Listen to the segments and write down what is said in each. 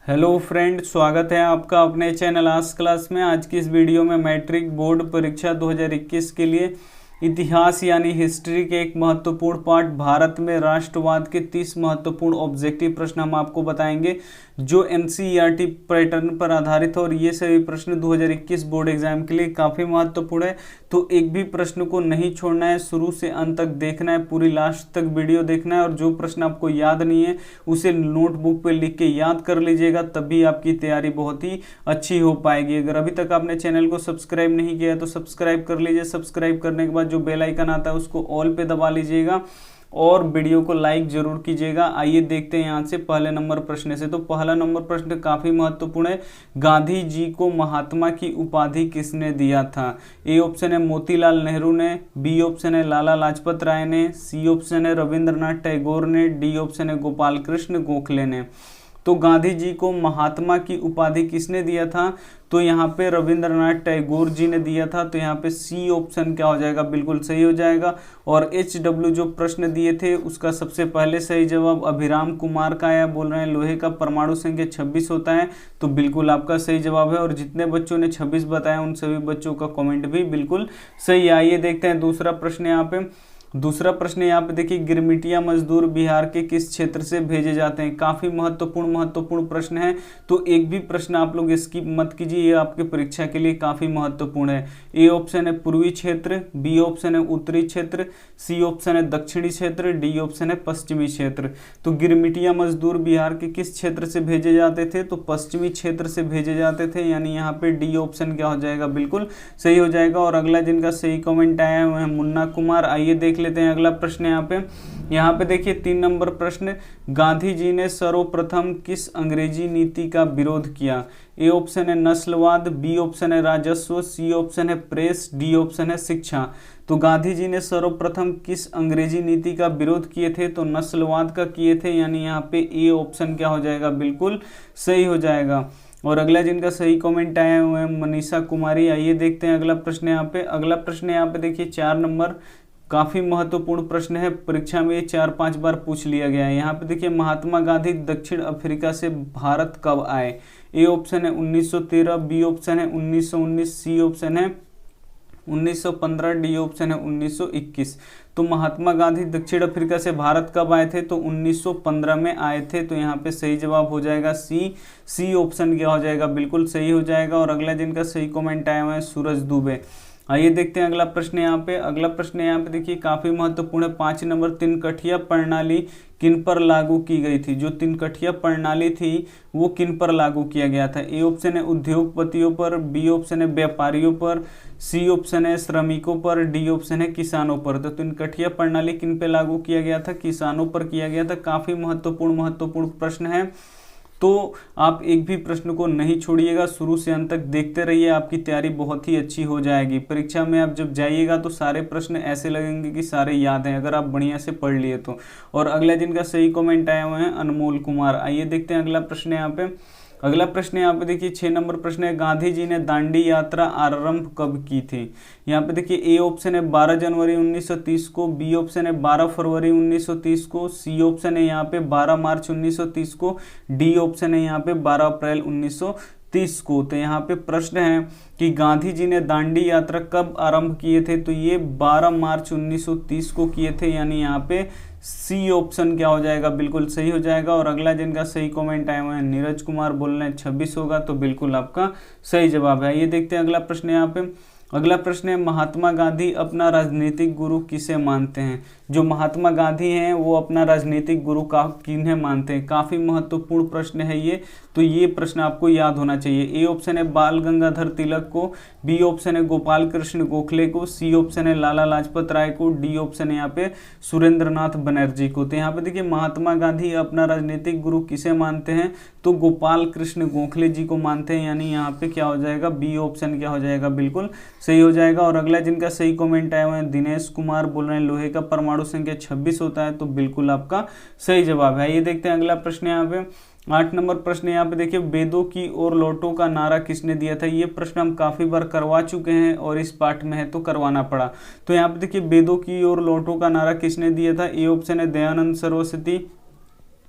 Hello friend, स्वागत है आपका अपने चैनल आज क्लास में। आज की इस वीडियो में मैट्रिक बोर्ड परीक्षा 2021 के लिए इतिहास यानी हिस्ट्री के एक महत्वपूर्ण पार्ट भारत में राष्ट्रवाद के 30 महत्वपूर्ण ऑब्जेक्टिव प्रश्न हम आपको बताएंगे जो एनसीईआरटी पैटर्न पर आधारित है। और ये सभी प्रश्न 2021 बोर्ड एग्जाम के लिए काफ़ी महत्वपूर्ण है, तो एक भी प्रश्न को नहीं छोड़ना है, शुरू से अंत तक देखना है, पूरी लास्ट तक वीडियो देखना है। और जो प्रश्न आपको याद नहीं है उसे नोटबुक पे लिख के याद कर लीजिएगा, तभी आपकी तैयारी बहुत ही अच्छी हो पाएगी। अगर अभी तक आपने चैनल को सब्सक्राइब नहीं किया तो सब्सक्राइब कर लीजिए। सब्सक्राइब करने के बाद जो बेल आइकन आता है उसको ऑल पे दबा लीजिएगा और वीडियो को लाइक जरूर कीजिएगा। आइए देखते हैं यहाँ से पहले नंबर प्रश्न से। तो पहला नंबर प्रश्न काफी महत्वपूर्ण है। गांधी जी को महात्मा की उपाधि किसने दिया था? ए ऑप्शन है मोतीलाल नेहरू ने, बी ऑप्शन है लाला लाजपत राय ने, सी ऑप्शन है रविंद्रनाथ टैगोर ने, डी ऑप्शन है गोपाल कृष्ण गोखले ने। तो गांधी जी को महात्मा की उपाधि किसने दिया था? तो यहाँ पे रविंद्रनाथ टैगोर जी ने दिया था। तो यहाँ पे सी ऑप्शन क्या हो जाएगा? बिल्कुल सही हो जाएगा। और HW जो प्रश्न दिए थे उसका सबसे पहले सही जवाब अभिराम कुमार का आया। बोल रहे हैं लोहे का परमाणु संख्या 26 होता है, तो बिल्कुल आपका सही जवाब है। और जितने बच्चों ने 26 बताया उन सभी बच्चों का कॉमेंट भी बिल्कुल सही है। आइए देखते हैं दूसरा प्रश्न यहाँ पे। दूसरा प्रश्न यहाँ पे देखिए, गिरमिटिया मजदूर बिहार के किस क्षेत्र से भेजे जाते हैं? काफी महत्वपूर्ण प्रश्न है, तो एक भी प्रश्न आप लोग स्किप मत कीजिए, ये आपके परीक्षा के लिए काफी महत्वपूर्ण है। ए ऑप्शन है पूर्वी क्षेत्र, बी ऑप्शन है उत्तरी क्षेत्र, सी ऑप्शन है दक्षिणी क्षेत्र, डी ऑप्शन है पश्चिमी क्षेत्र। तो गिरमिटिया मजदूर बिहार के किस क्षेत्र से भेजे जाते थे? तो पश्चिमी क्षेत्र से भेजे जाते थे, यानी यहाँ पे डी ऑप्शन क्या हो जाएगा? बिल्कुल सही हो जाएगा। और अगला जिनका सही कमेंट आया है वह है मुन्ना कुमार। आइए देख लेते हैं अगला प्रश्न यहाँ पे देखिए 3 नंबर प्रश्न, गांधी जी ने सर्वप्रथम किस अंग्रेजी नीति का विरोध किया? ए ऑप्शन है नस्लवाद, बी ऑप्शन है राजस्व, सी ऑप्शन है प्रेस, डी ऑप्शन है शिक्षा। तो गांधी जी ने सर्वप्रथम किस अंग्रेजी नीति का विरोध किए थे? तो नस्लवाद का किए थे, यानी यहाँ पे ए ऑप्शन क्या हो जाएगा? बिल्कुल सही हो जाएगा। और अगला जिनका सही कमेंट आया हुआ है मनीषा कुमारी। आइए देखते हैं अगला प्रश्न यहाँ पे। अगला प्रश्न यहाँ पे देखिए 4 नंबर, काफी महत्वपूर्ण प्रश्न है, परीक्षा में 4-5 बार पूछ लिया गया है। यहाँ पे देखिए महात्मा गांधी दक्षिण अफ्रीका से भारत कब आए? ए ऑप्शन है 1913, बी ऑप्शन है 1919, सी ऑप्शन है 1915, डी ऑप्शन है 1921। तो महात्मा गांधी दक्षिण अफ्रीका से भारत कब आए थे? तो 1915 में आए थे। तो यहाँ पे सही जवाब हो जाएगा सी ऑप्शन क्या हो जाएगा? बिल्कुल सही हो जाएगा। और अगला जिनका सही कमेंट आया हुआ है सूरज दुबे। आइए देखते हैं अगला प्रश्न यहाँ पे। अगला प्रश्न यहाँ पे देखिए काफी महत्वपूर्ण है, 5 नंबर, तिनकठिया प्रणाली किन पर लागू की गई थी? जो तिनकठिया प्रणाली थी वो किन पर लागू किया गया था? ए ऑप्शन है उद्योगपतियों पर, बी ऑप्शन है व्यापारियों पर, सी ऑप्शन है श्रमिकों पर, डी ऑप्शन है किसानों पर। तो तिनकठिया प्रणाली किन पे लागू किया गया था? किसानों पर किया गया था। काफी महत्वपूर्ण प्रश्न है, तो आप एक भी प्रश्न को नहीं छोड़िएगा, शुरू से अंत तक देखते रहिए, आपकी तैयारी बहुत ही अच्छी हो जाएगी। परीक्षा में आप जब जाइएगा तो सारे प्रश्न ऐसे लगेंगे कि सारे याद हैं, अगर आप बढ़िया से पढ़ लिए तो। और अगला जिनका सही कमेंट आया हुआ है अनमोल कुमार। आइए देखते हैं अगला प्रश्न यहाँ पे। अगला प्रश्न यहाँ पे देखिए 6 नंबर प्रश्न है, गांधी जी ने दांडी यात्रा आरंभ कब की थी? यहाँ पे देखिए ए ऑप्शन है 12 जनवरी 1930 को, बी ऑप्शन है 12 फरवरी 1930 को, सी ऑप्शन है यहाँ पे 12 मार्च 1930 को, डी ऑप्शन है यहाँ पे 12 अप्रैल 1930 को। तो यहाँ पे प्रश्न है कि गांधी जी ने दांडी यात्रा कब आरंभ किए थे? तो ये 12 मार्च 1930 को किए थे, यानी यहाँ पे सी ऑप्शन क्या हो जाएगा? बिल्कुल सही हो जाएगा। और अगला जिनका सही कमेंट आया हुआ है नीरज कुमार, बोल रहे हैं 26 होगा, तो बिल्कुल आपका सही जवाब है। ये देखते हैं अगला प्रश्न यहाँ पे। अगला प्रश्न है, महात्मा गांधी अपना राजनीतिक गुरु किसे मानते हैं? जो महात्मा गांधी हैं वो अपना राजनीतिक गुरु का किन्हें मानते हैं? काफी महत्वपूर्ण प्रश्न है ये, तो ये प्रश्न आपको याद होना चाहिए। ए ऑप्शन है बाल गंगाधर तिलक को, बी ऑप्शन है गोपाल कृष्ण गोखले को, सी ऑप्शन है लाला लाजपत राय को, डी ऑप्शन है यहाँ पे सुरेंद्रनाथ बनर्जी को। तो यहाँ पे देखिए महात्मा गांधी अपना राजनीतिक गुरु किसे मानते हैं? तो गोपाल कृष्ण गोखले जी को मानते हैं, यानी यहाँ पे क्या हो जाएगा? बी ऑप्शन क्या हो जाएगा? बिल्कुल सही हो जाएगा। और अगला जिनका सही कमेंट आया हुआ है दिनेश कुमार, बोल रहे हैं लोहे का परमाणु संख्या 26 होता है, तो बिल्कुल आपका सही जवाब है। ये देखते हैं अगला प्रश्न यहाँ पे। 8 नंबर प्रश्न यहाँ पे देखिए, वेदों की ओर लौटो का नारा किसने दिया था? ये प्रश्न हम काफी बार करवा चुके हैं और इस पाठ में है तो करवाना पड़ा। तो यहाँ पे देखिए वेदों की ओर लौटो का नारा किसने दिया था? ए ऑप्शन है दयानंद सरस्वती,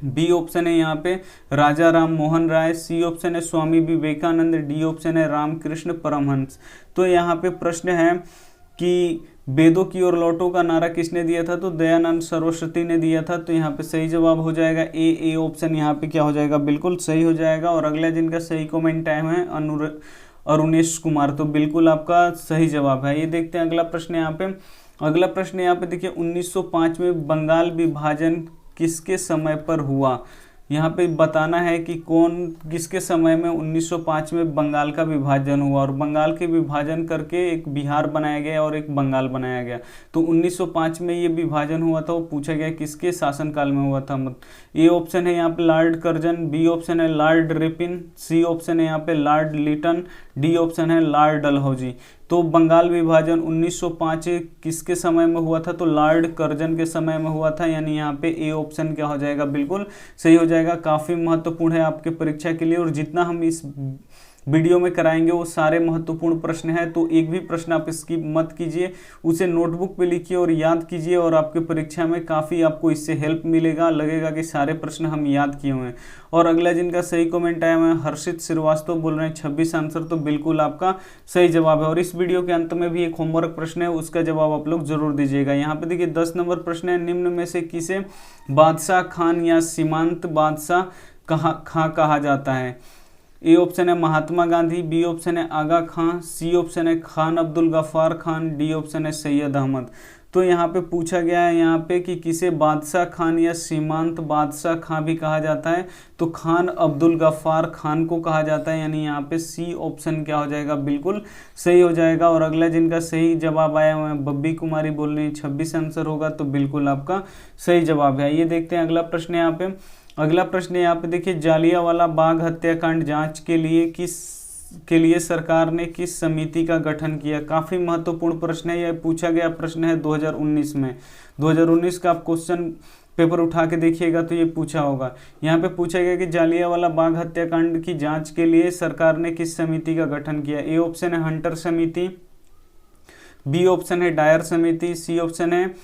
बी ऑप्शन है यहाँ पे राजा राम मोहन राय, सी ऑप्शन है स्वामी विवेकानंद, डी ऑप्शन है रामकृष्ण परमहंस। तो यहाँ पे प्रश्न है कि वेदों की ओर लौटो का नारा किसने दिया था, तो दयानंद सरस्वती ने दिया था। तो यहाँ पे सही जवाब हो जाएगा ए ऑप्शन यहाँ पे क्या हो जाएगा, बिल्कुल सही हो जाएगा। और अगला जिनका सही कमेंट टाइम है अरुणेश कुमार, तो बिल्कुल आपका सही जवाब है। ये देखते हैं अगला प्रश्न यहाँ पे। अगला प्रश्न यहाँ पे देखिए 1905 में बंगाल विभाजन किसके समय पर हुआ। यहाँ पे बताना है कि कौन किसके समय में 1905 में बंगाल का विभाजन हुआ, और बंगाल के विभाजन करके एक बिहार बनाया गया और एक बंगाल बनाया गया। तो 1905 में ये विभाजन हुआ था, वो पूछा गया किसके शासनकाल में हुआ था। ए ऑप्शन है यहाँ पे लॉर्ड कर्जन, बी ऑप्शन है लॉर्ड रिपिन, सी ऑप्शन है यहाँ पे लॉर्ड लिटन, डी ऑप्शन है लॉर्ड डलहौजी। तो बंगाल विभाजन 1905 किसके समय में हुआ था, तो लॉर्ड कर्जन के समय में हुआ था, यानी यहाँ पे ए ऑप्शन क्या हो जाएगा, बिल्कुल सही हो जाएगा। काफ़ी महत्वपूर्ण है आपके परीक्षा के लिए, और जितना हम इस वीडियो में कराएंगे वो सारे महत्वपूर्ण प्रश्न हैं। तो एक भी प्रश्न आप स्किप मत कीजिए, उसे नोटबुक पे लिखिए और याद कीजिए, और आपके परीक्षा में काफ़ी आपको इससे हेल्प मिलेगा, लगेगा कि सारे प्रश्न हम याद किए हुए हैं। और अगला जिनका सही कमेंट आया है हर्षित श्रीवास्तव बोल रहे हैं 26 आंसर, तो बिल्कुल आपका सही जवाब है। और इस वीडियो के अंत में भी एक होमवर्क प्रश्न है, उसका जवाब आप लोग जरूर दीजिएगा। यहाँ पे देखिए 10 नंबर प्रश्न है, निम्न में से किसे बादशाह खान या सीमांत बादशाह खां कहा जाता है। ए ऑप्शन है महात्मा गांधी, बी ऑप्शन है आगा खां, सी ऑप्शन है खान अब्दुल गफ्फार खान, डी ऑप्शन है सैयद अहमद। तो यहाँ पे पूछा गया है यहाँ पे कि किसे बादशाह खान या सीमांत बादशाह खां भी कहा जाता है, तो खान अब्दुल गफ्फार खान को कहा जाता है, यानी यहाँ पे सी ऑप्शन क्या हो जाएगा, बिल्कुल सही हो जाएगा। और अगला जिनका सही जवाब आया हुआ है बब्बी कुमारी बोल रही है 26 आंसर होगा, तो बिल्कुल आपका सही जवाब है। ये देखते हैं अगला प्रश्न यहाँ पे। अगला प्रश्न यहाँ पे देखिए जालियांवाला बाग हत्याकांड जांच के लिए सरकार ने किस समिति का गठन किया। काफ़ी महत्वपूर्ण प्रश्न है, यह पूछा गया प्रश्न है 2019 में। 2019 का आप क्वेश्चन पेपर उठा के देखिएगा तो ये पूछा होगा। यहाँ पे पूछा गया कि जालियांवाला बाग हत्याकांड की जांच के लिए सरकार ने किस समिति का गठन किया। ए ऑप्शन है हंटर समिति, बी ऑप्शन है डायर समिति, सी ऑप्शन है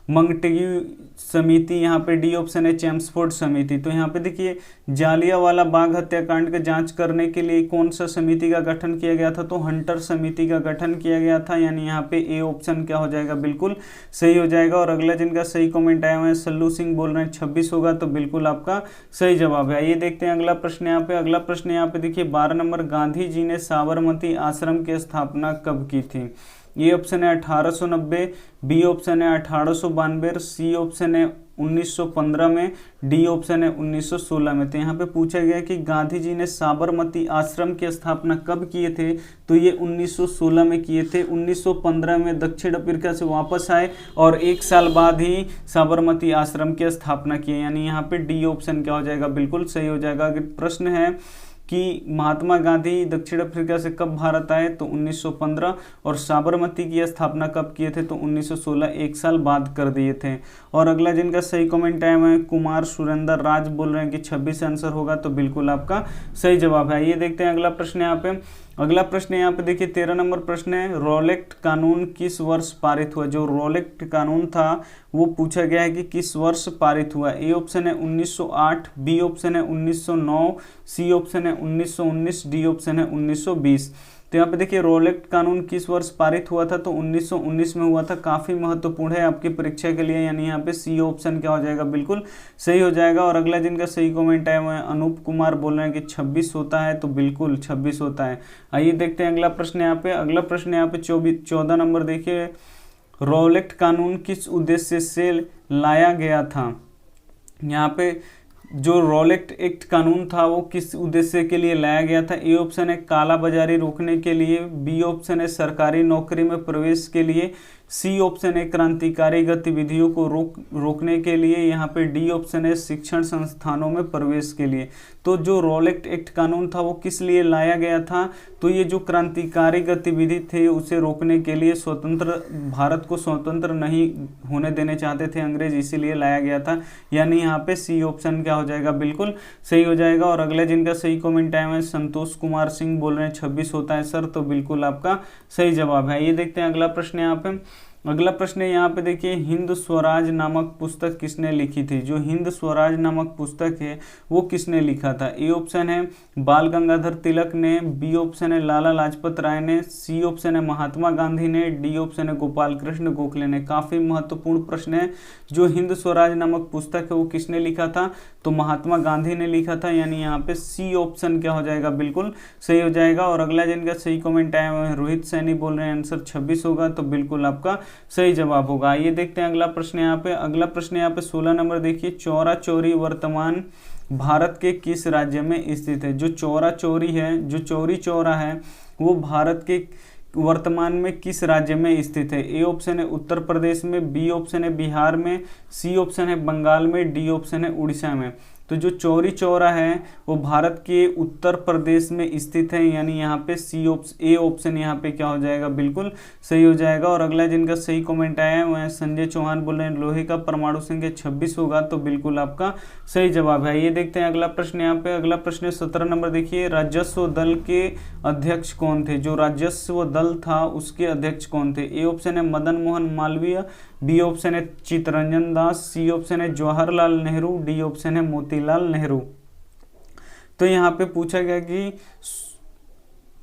मंगटेग्यू समिति, यहाँ पे डी ऑप्शन है चेम्सफोर्ड समिति। तो यहाँ पे देखिए जालियांवाला बाग हत्याकांड का जांच करने के लिए कौन सा समिति का गठन किया गया था, तो हंटर समिति का गठन किया गया था, यानी यहाँ पे ए ऑप्शन क्या हो जाएगा, बिल्कुल सही हो जाएगा। और अगला जिनका सही कमेंट आया हुआ है सल्लू सिंह बोल रहे हैं 26 होगा, तो बिल्कुल आपका सही जवाब है। ये देखते हैं अगला प्रश्न यहाँ पे। अगला प्रश्न यहाँ पे देखिए 12 नंबर, गांधी जी ने साबरमती आश्रम की स्थापना कब की थी। ये ऑप्शन है 1890, बी ऑप्शन है 1892, सी ऑप्शन है 1915 में, डी ऑप्शन है 1916 में। तो यहाँ पे पूछा गया कि गांधी जी ने साबरमती आश्रम की स्थापना कब किए थे, तो ये 1916 में किए थे। 1915 में दक्षिण अफ्रीका से वापस आए और 1 साल बाद ही साबरमती आश्रम की स्थापना की, यानी यहाँ पे डी ऑप्शन क्या हो जाएगा, बिल्कुल सही हो जाएगा। अगर प्रश्न है कि महात्मा गांधी दक्षिण अफ्रीका से कब भारत आए, तो 1915, और साबरमती की स्थापना कब किए थे, तो 1916, 1 साल बाद कर दिए थे। और अगला जिनका सही कमेंट टाइम है कुमार सुरेंद्र राज बोल रहे हैं कि 26 आंसर होगा, तो बिल्कुल आपका सही जवाब है। ये देखते हैं अगला प्रश्न यहाँ पे। अगला प्रश्न यहाँ पे देखिए 13 नंबर प्रश्न है, रॉलेट कानून किस वर्ष पारित हुआ। जो रॉलेट कानून था वो पूछा गया है कि किस वर्ष पारित हुआ। ए ऑप्शन है 1908, बी ऑप्शन है 1909, सी ऑप्शन है 1919, डी ऑप्शन है 1920। तो यहाँ पे देखिए रॉलेट कानून किस वर्ष पारित हुआ था, तो 1919 में हुआ था। काफ़ी महत्वपूर्ण है आपकी परीक्षा के लिए, यानी यहाँ पे सी ऑप्शन क्या हो जाएगा, बिल्कुल सही हो जाएगा। और अगला जिनका सही कमेंट आया हुआ है अनूप कुमार बोल रहे हैं कि 26 होता है, तो बिल्कुल 26 होता है। आइए देखते हैं अगला प्रश्न यहाँ पे। अगला प्रश्न यहाँ पे 14 नंबर देखिए, रॉलेट कानून किस उद्देश्य से लाया गया था। यहाँ पे जो रॉलेट एक्ट कानून था वो किस उद्देश्य के लिए लाया गया था। ए ऑप्शन है काला बाजारी रोकने के लिए, बी ऑप्शन है सरकारी नौकरी में प्रवेश के लिए, सी ऑप्शन है क्रांतिकारी गतिविधियों को रोकने के लिए, यहाँ पे डी ऑप्शन है शिक्षण संस्थानों में प्रवेश के लिए। तो जो रॉलेट एक्ट कानून था वो किस लिए लाया गया था, तो ये जो क्रांतिकारी गतिविधि थे उसे रोकने के लिए, स्वतंत्र भारत को स्वतंत्र नहीं होने देने चाहते थे अंग्रेज, इसीलिए लाया गया था, यानी यहाँ पे सी ऑप्शन क्या हो जाएगा, बिल्कुल सही हो जाएगा। और अगले जिनका सही कमेंट टाइम है संतोष कुमार सिंह बोल रहे हैं 26 होता है सर, तो बिल्कुल आपका सही जवाब है। ये देखते हैं अगला प्रश्न यहाँ पे। अगला प्रश्न है यहाँ पे देखिए, हिंद स्वराज नामक पुस्तक किसने लिखी थी? जो हिंद स्वराज नामक पुस्तक है वो किसने लिखा था? ए ऑप्शन है बाल गंगाधर तिलक ने, बी ऑप्शन है लाला लाजपत राय ने, सी ऑप्शन है महात्मा गांधी ने, डी ऑप्शन है गोपाल कृष्ण गोखले ने। काफी महत्वपूर्ण प्रश्न है। जो हिंद स्वराज नामक पुस्तक है वो किसने लिखा था? तो महात्मा गांधी ने लिखा था, यानी यहाँ पे सी ऑप्शन क्या हो जाएगा? बिल्कुल सही हो जाएगा। और अगला जिनका सही कमेंट आया हुआ है रोहित सैनी बोल रहे हैं आंसर 26 होगा, तो बिल्कुल आपका सही जवाब होगा। आइए देखते हैं अगला प्रश्न यहाँ पे। अगला प्रश्न यहाँ पे 16 नंबर देखिए, चौरा चौरी वर्तमान भारत के किस राज्य में स्थित है? जो चौरा चौरी है, जो चौरी चौरा है, वो भारत के वर्तमान में किस राज्य में स्थित है? ए ऑप्शन है उत्तर प्रदेश में, बी ऑप्शन है बिहार में, सी ऑप्शन है बंगाल में, डी ऑप्शन है उड़ीसा में। तो जो चौरी चौरा है वो भारत के उत्तर प्रदेश में स्थित है, यानी यहाँ पे ए ऑप्शन यहाँ पे क्या हो जाएगा? बिल्कुल सही हो जाएगा। और अगला जिनका सही कमेंट आया है वह संजय चौहान बोल रहे हैं लोहे का परमाणु संख्या 26 होगा, तो बिल्कुल आपका सही जवाब है। ये देखते हैं अगला प्रश्न यहाँ पे। अगला प्रश्न 17 नंबर देखिए, राजस्व दल के अध्यक्ष कौन थे? जो राजस्व दल था उसके अध्यक्ष कौन थे? ए ऑप्शन है मदन मोहन मालवीय, बी ऑप्शन है चित्तरंजन दास, सी ऑप्शन है जवाहरलाल नेहरू, डी ऑप्शन है मोतीलाल नेहरू। तो यहाँ पे पूछा गया कि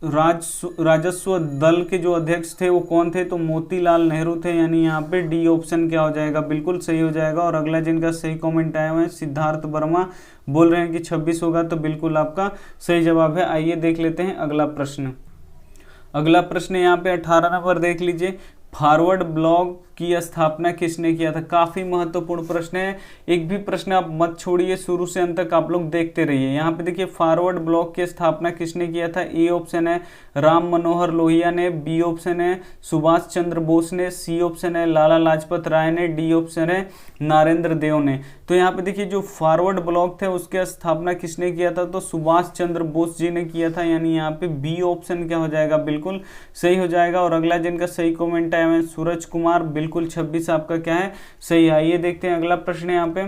राजस्व दल के जो अध्यक्ष थे वो कौन थे? तो मोतीलाल नेहरू थे, यानी यहाँ पे डी ऑप्शन क्या हो जाएगा? बिल्कुल सही हो जाएगा। और अगला जिनका सही कमेंट आया हुआ है सिद्धार्थ वर्मा बोल रहे हैं कि 26 होगा, तो बिल्कुल आपका सही जवाब है। आइए देख लेते हैं अगला प्रश्न। अगला प्रश्न यहाँ पे 18 नंबर देख लीजिए, फॉरवर्ड ब्लॉग की स्थापना किसने किया था? काफी महत्वपूर्ण प्रश्न है। एक भी प्रश्न आप मत छोड़िए, शुरू से अंत तक आप लोग देखते रहिए। यहाँ पे देखिए फॉरवर्ड ब्लॉक की स्थापना किसने किया था? ए ऑप्शन है राम मनोहर लोहिया ने, बी ऑप्शन है सुभाष चंद्र बोस ने, सी ऑप्शन है लाला लाजपत राय ने, डी ऑप्शन है नरेंद्र देव ने। तो यहाँ पे देखिए जो फॉरवर्ड ब्लॉक थे उसकी स्थापना किसने किया था? तो सुभाष चंद्र बोस जी ने किया था, यानी यहाँ पे बी ऑप्शन क्या हो जाएगा? बिल्कुल सही हो जाएगा। और अगला जिनका सही कमेंट आया है सूरज कुमार, बिल्कुल 26 आपका क्या है? सही है। ये देखते हैं अगला प्रश्न यहाँ पे।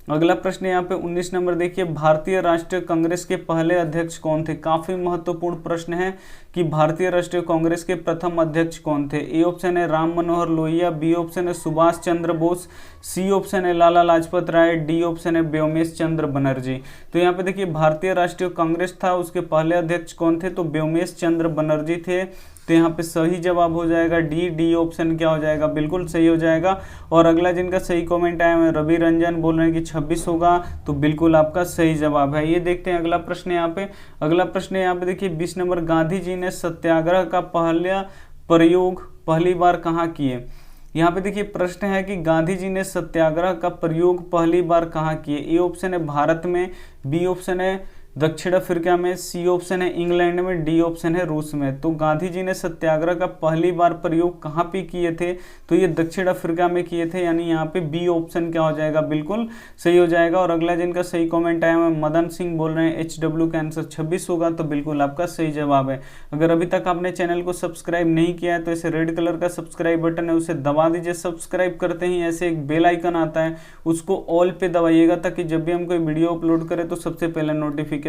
अगला प्रश्न यहाँ पे 19 नंबर देखिए, भारतीय राष्ट्रीय कांग्रेस के पहले अध्यक्ष कौन थे? काफी महत्वपूर्ण प्रश्न है कि भारतीय राष्ट्रीय कांग्रेस के प्रथम अध्यक्ष कौन थे? ए ऑप्शन है राम मनोहर लोहिया, बी ऑप्शन है सुभाष चंद्र बोस, सी ऑप्शन है लाला लाजपत राय, डी ऑप्शन है व्योमेश चंद्र बनर्जी। तो यहाँ पे देखिए भारतीय राष्ट्रीय कांग्रेस था, उसके पहले अध्यक्ष कौन थे? तो व्योमेश चंद्र बनर्जी थे। तो यहाँ पे सही जवाब हो जाएगा डी ऑप्शन क्या हो जाएगा? बिल्कुल सही हो जाएगा। और अगला जिनका सही कमेंट आया है रवि रंजन बोल रहे हैं कि 26 होगा, तो बिल्कुल आपका सही जवाब है। ये देखते हैं अगला प्रश्न यहाँ पे। अगला प्रश्न यहाँ पे देखिए 20 नंबर, गांधी जी ने सत्याग्रह का पहला प्रयोग पहली बार कहाँ किए? यहाँ पे देखिए प्रश्न है कि गांधी जी ने सत्याग्रह का प्रयोग पहली बार कहाँ किए? ए ऑप्शन है भारत में, बी ऑप्शन है दक्षिण अफ्रीका में, सी ऑप्शन है इंग्लैंड में, डी ऑप्शन है रूस में। तो गांधी जी ने सत्याग्रह का पहली बार प्रयोग कहाँ पे किए थे? तो ये दक्षिण अफ्रीका में किए थे, यानी यहाँ पे बी ऑप्शन क्या हो जाएगा? बिल्कुल सही हो जाएगा। और अगला जिनका सही कमेंट आया है मदन सिंह बोल रहे हैं HW का आंसर 26 होगा, तो बिल्कुल आपका सही जवाब है। अगर अभी तक आपने चैनल को सब्सक्राइब नहीं किया है तो ऐसे रेड कलर का सब्सक्राइब बटन है उसे दबा दीजिए। सब्सक्राइब करते ही ऐसे एक बेल आइकन आता है उसको ऑल पे दबाइएगा, ताकि जब भी हम कोई वीडियो अपलोड करें तो सबसे पहले नोटिफिकेशन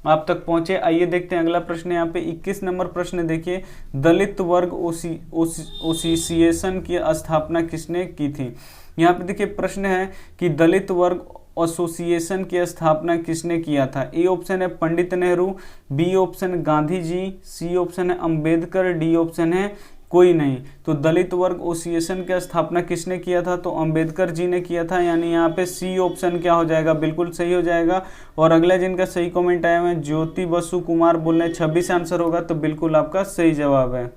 आप तक पहुंचे। आइए देखते हैं अगला प्रश्न यहाँ पे 21 नंबर प्रश्न देखिए, दलित वर्ग एसोसिएशन की स्थापना किसने की थी? यहाँ पे देखिए प्रश्न है कि दलित वर्ग एसोसिएशन की स्थापना किसने किया था? ए ऑप्शन है Pandit Nehru, B option Gandhi ji, C option है अंबेडकर, डी ऑप्शन है कोई नहीं। तो दलित वर्ग एसोसिएशन की स्थापना किसने किया था? तो अंबेडकर जी ने किया था, यानी यहाँ पे सी ऑप्शन क्या हो जाएगा? बिल्कुल सही हो जाएगा। और अगला जिनका सही कमेंट आया है ज्योति बसु कुमार बोल रहे हैं 26 आंसर होगा, तो बिल्कुल आपका सही जवाब है।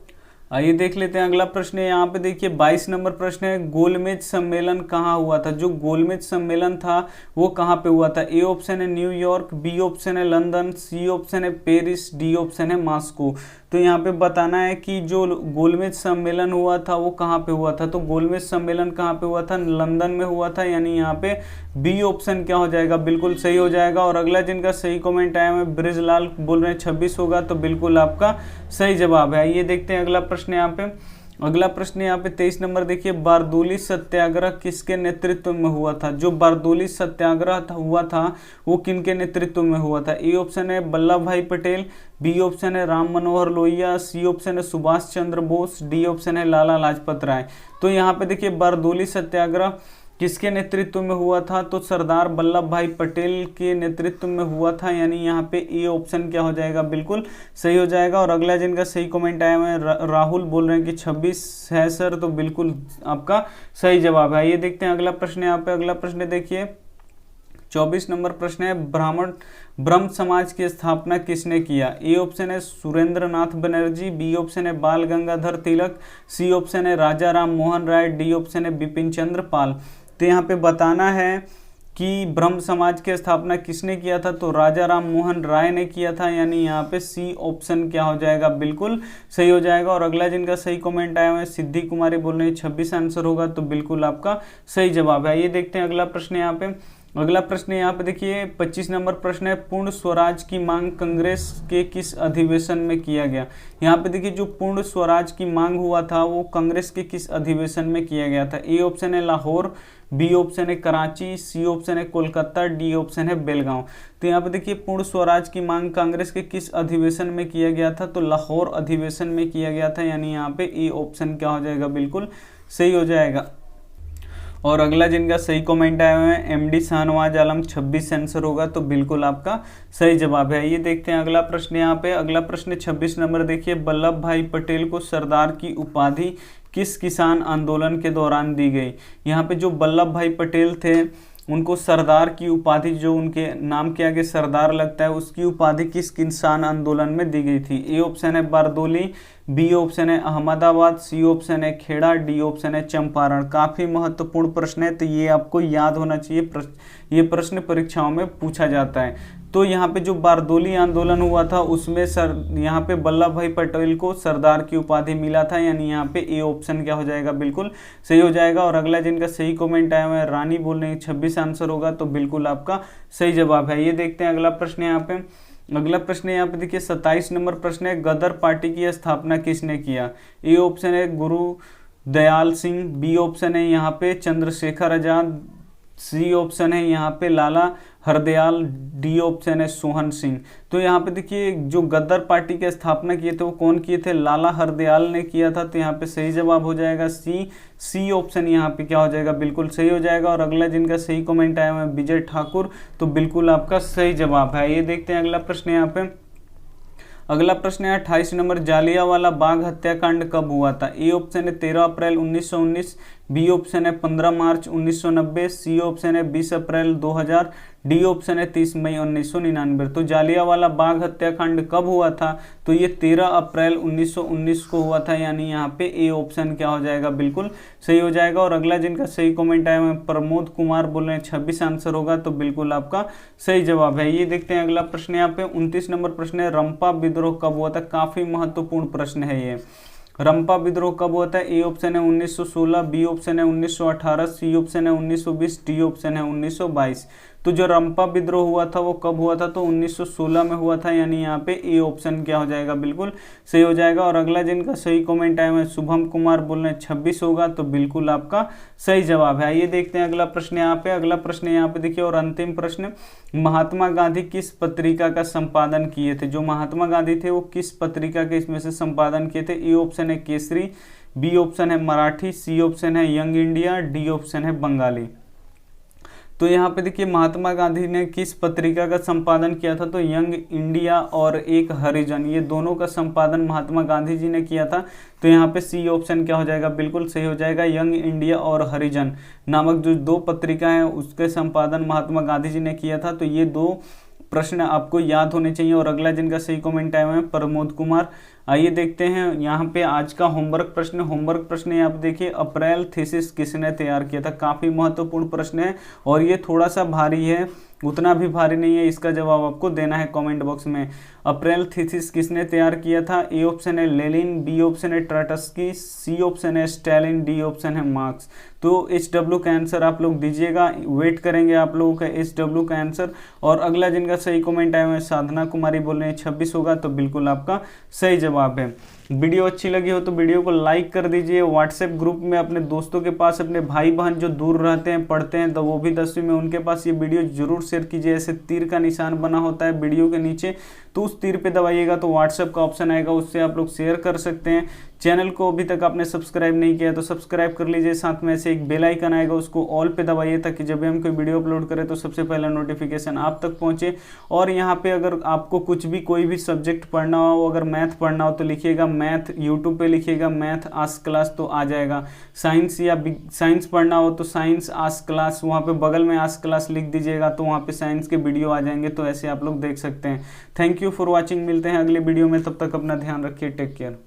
आइए देख लेते हैं अगला प्रश्न है। यहाँ पे देखिए 22 नंबर प्रश्न है, गोलमेज सम्मेलन कहाँ हुआ था? जो गोलमेज सम्मेलन था वो कहाँ पे हुआ था? ए ऑप्शन है न्यूयॉर्क, बी ऑप्शन है लंदन, सी ऑप्शन है पेरिस, डी ऑप्शन है मॉस्को। तो यहाँ पे बताना है कि जो गोलमेज सम्मेलन हुआ था वो कहाँ पे हुआ था? तो गोलमेज सम्मेलन कहाँ पे हुआ था? लंदन में हुआ था, यानी यहाँ पे बी ऑप्शन क्या हो जाएगा? बिल्कुल सही हो जाएगा। और अगला जिनका सही कमेंट आया है ब्रिजलाल बोल रहे हैं 26 होगा, तो बिल्कुल आपका सही जवाब है। ये देखते हैं अगला प्रश्न यहाँ पे। अगला प्रश्न यहाँ पे 23 नंबर देखिए, बारदोली सत्याग्रह किसके नेतृत्व में हुआ था? जो बारदोली सत्याग्रह हुआ था वो किनके नेतृत्व में हुआ था? ए ऑप्शन है वल्लभ भाई पटेल, बी ऑप्शन है राम मनोहर लोहिया, सी ऑप्शन है सुभाष चंद्र बोस, डी ऑप्शन है लाला लाजपत राय। तो यहाँ पे देखिए बारदोली सत्याग्रह किसके नेतृत्व में हुआ था? तो सरदार वल्लभ भाई पटेल के नेतृत्व में हुआ था, यानी यहाँ पे ए ऑप्शन क्या हो जाएगा? बिल्कुल सही हो जाएगा। और अगला जिनका सही कमेंट आया है राहुल बोल रहे हैं कि 26 है सर, तो बिल्कुल आपका सही जवाब है। ये देखते हैं अगला प्रश्न यहाँ पे। अगला प्रश्न देखिए 24 नंबर प्रश्न है, ब्रह्म समाज की स्थापना किसने किया? ए ऑप्शन है सुरेंद्र नाथ बनर्जी, बी ऑप्शन है बाल गंगाधर तिलक, सी ऑप्शन है राजा राम मोहन राय, डी ऑप्शन है बिपिन चंद्र पाल। तो यहाँ पे बताना है कि ब्रह्म समाज की स्थापना किसने किया था? तो राजा राम मोहन राय ने किया था, यानी यहाँ पे सी ऑप्शन क्या हो जाएगा? बिल्कुल सही हो जाएगा। और अगला जिनका सही कमेंट आया हुआ है सिद्धि कुमारी बोल रहे हैं 26 आंसर होगा, तो बिल्कुल आपका सही जवाब है। ये देखते हैं अगला प्रश्न यहाँ पे। अगला प्रश्न यहाँ पे देखिए 25 नंबर प्रश्न है, पूर्ण स्वराज की मांग कांग्रेस के किस अधिवेशन में किया गया? यहाँ पे देखिए जो पूर्ण स्वराज की मांग हुआ था वो कांग्रेस के किस अधिवेशन में किया गया था? ए ऑप्शन है लाहौर, बी ऑप्शन है कराची, सी ऑप्शन है कोलकाता, डी ऑप्शन है बेलगांव। तो यहाँ पे देखिए पूर्ण स्वराज की मांग कांग्रेस के किस अधिवेशन में किया गया था? तो लाहौर अधिवेशन में किया गया था, यानी यहाँ पे ए ऑप्शन क्या हो जाएगा? बिल्कुल सही हो जाएगा। और अगला जिनका सही कमेंट आया हुआ है एमडी शाहनवाज आलम 26 आंसर होगा, तो बिल्कुल आपका सही जवाब है। ये देखते हैं अगला प्रश्न यहाँ पे। अगला प्रश्न 26 नंबर देखिए, वल्लभ भाई पटेल को सरदार की उपाधि किस किसान आंदोलन के दौरान दी गई? यहाँ पे जो वल्लभ भाई पटेल थे उनको सरदार की उपाधि, जो उनके नाम के आगे सरदार लगता है, उसकी उपाधि किस किसान आंदोलन में दी गई थी? ए ऑप्शन है बारदोली, बी ऑप्शन है अहमदाबाद, सी ऑप्शन है खेड़ा, डी ऑप्शन है चंपारण। काफी महत्वपूर्ण प्रश्न है, तो ये आपको याद होना चाहिए, ये प्रश्न परीक्षाओं में पूछा जाता है। तो यहाँ पे जो बारदोली आंदोलन हुआ था उसमें यहाँ पे वल्लभ भाई पटेल को सरदार की उपाधि मिला था, यानी यहाँ पे ए ऑप्शन क्या हो जाएगा? बिल्कुल सही हो जाएगा। और अगला जिनका सही कमेंट आया हुआ है रानी बोल रहे हैं 26 आंसर होगा, तो बिल्कुल आपका सही जवाब है। ये देखते हैं अगला प्रश्न यहाँ पे। अगला प्रश्न यहाँ पे देखिए 27 नंबर प्रश्न है, गदर पार्टी की स्थापना किसने किया? ए ऑप्शन है गुरु दयाल सिंह, बी ऑप्शन है यहाँ पे चंद्रशेखर आजाद, सी ऑप्शन है यहाँ पे लाला हरदयाल, डी ऑप्शन है सोहन सिंह। तो यहाँ पे देखिए जो गद्दार पार्टी की स्थापना किए थे वो कौन किए थे? लाला हरदयाल ने किया था, तो यहाँ पे सही जवाब हो जाएगा सी ऑप्शन यहाँ पे क्या हो जाएगा? बिल्कुल सही हो जाएगा। और अगला जिनका सही कमेंट आया हुआ है विजय ठाकुर, तो बिल्कुल आपका सही जवाब है। ये देखते हैं अगला प्रश्न यहाँ पे। अगला प्रश्न है 28 नंबर, जालियांवाला बाग हत्याकांड कब हुआ था? ए ऑप्शन है 13 अप्रैल 1919, बी ऑप्शन है 15 मार्च 1990, सी ऑप्शन है 20 अप्रैल 2000, डी ऑप्शन है 30 मई 1999। तो जालियांवाला बाग हत्याकांड कब हुआ था? तो ये 13 अप्रैल 1919 को हुआ था, यानी यहाँ पे ए ऑप्शन क्या हो जाएगा? बिल्कुल सही हो जाएगा। और अगला जिनका सही कमेंट आया है प्रमोद कुमार बोल रहे हैं 26 आंसर होगा, तो बिल्कुल आपका सही जवाब है। ये देखते हैं अगला प्रश्न यहाँ पे 29 नंबर प्रश्न है, रंपा विद्रोह कब हुआ था? काफी महत्वपूर्ण प्रश्न है ये। रंपा विद्रोह कब हुआ था? ए ऑप्शन है 1916, बी ऑप्शन है 1918, सी ऑप्शन है 1920, डी ऑप्शन है 1922। तो जो रंपा विद्रोह हुआ था वो कब हुआ था? तो 1916 में हुआ था, यानी यहाँ पे ए ऑप्शन क्या हो जाएगा? बिल्कुल सही हो जाएगा। और अगला जिनका सही कमेंट आया है शुभम कुमार बोल रहे हैं 26 होगा, तो बिल्कुल आपका सही जवाब है। ये देखते हैं अगला प्रश्न यहाँ पे। अगला प्रश्न यहाँ पे देखिए और अंतिम प्रश्न, महात्मा गांधी किस पत्रिका का संपादन किए थे? जो महात्मा गांधी थे वो किस पत्रिका के इसमें से संपादन किए थे? ए ऑप्शन है केसरी, बी ऑप्शन है मराठी, सी ऑप्शन है यंग इंडिया, डी ऑप्शन है बंगाली। तो यहाँ पे देखिए महात्मा गांधी ने किस पत्रिका का संपादन किया था? तो यंग इंडिया और एक हरिजन, ये दोनों का संपादन महात्मा गांधी जी ने किया था। तो यहाँ पे सी ऑप्शन क्या हो जाएगा? बिल्कुल सही हो जाएगा। यंग इंडिया और हरिजन नामक जो दो पत्रिका हैं उसके संपादन महात्मा गांधी जी ने किया था। तो ये दो प्रश्न आपको याद होने चाहिए। और अगला जिनका सही कमेंट आया हुआ है प्रमोद कुमार। आइए देखते हैं यहाँ पे आज का होमवर्क प्रश्न यहाँ पे देखिए, अप्रैल थीसिस किसने तैयार किया था? काफी महत्वपूर्ण प्रश्न है और ये थोड़ा सा भारी है, उतना भी भारी नहीं है। इसका जवाब आपको देना है कमेंट बॉक्स में। अप्रैल थीसिस किसने तैयार किया था? ए ऑप्शन है लेनिन, बी ऑप्शन है ट्राटस्की, सी ऑप्शन है स्टालिन, डी ऑप्शन है मार्क्स। तो HW का आंसर आप लोग दीजिएगा, वेट करेंगे आप लोगों का HW का आंसर। और अगला जिनका सही कमेंट आया हुआ है साधना कुमारी बोल रहे हैं 26 होगा, तो बिल्कुल आपका सही जवाब है। वीडियो अच्छी लगी हो तो वीडियो को लाइक कर दीजिए। व्हाट्सएप ग्रुप में अपने दोस्तों के पास, अपने भाई बहन जो दूर रहते हैं, पढ़ते हैं तो वो भी 10वीं में, उनके पास ये वीडियो जरूर शेयर कीजिए। ऐसे तीर का निशान बना होता है वीडियो के नीचे, तो उस तीर पे दबाइएगा तो व्हाट्सएप का ऑप्शन आएगा, उससे आप लोग शेयर कर सकते हैं। चैनल को अभी तक आपने सब्सक्राइब नहीं किया तो सब्सक्राइब कर लीजिए। साथ में ऐसे एक बेल आइकन आएगा, उसको ऑल पे दबाइए ताकि जब भी हम कोई वीडियो अपलोड करें तो सबसे पहला नोटिफिकेशन आप तक पहुंचे। और यहाँ पे अगर आपको कुछ भी कोई भी सब्जेक्ट पढ़ना हो, अगर मैथ पढ़ना हो तो लिखिएगा मैथ, यूट्यूब पे लिखिएगा मैथ आस्क क्लास तो आ जाएगा। साइंस या साइंस पढ़ना हो तो साइंस आस्क क्लास, वहाँ पे बगल में आस्क क्लास लिख दीजिएगा तो वहाँ पे साइंस के वीडियो आ जाएंगे, तो ऐसे आप लोग देख सकते हैं। Thank you for watching. मिलते हैं अगले वीडियो में, तब तक अपना ध्यान रखिए। Take care.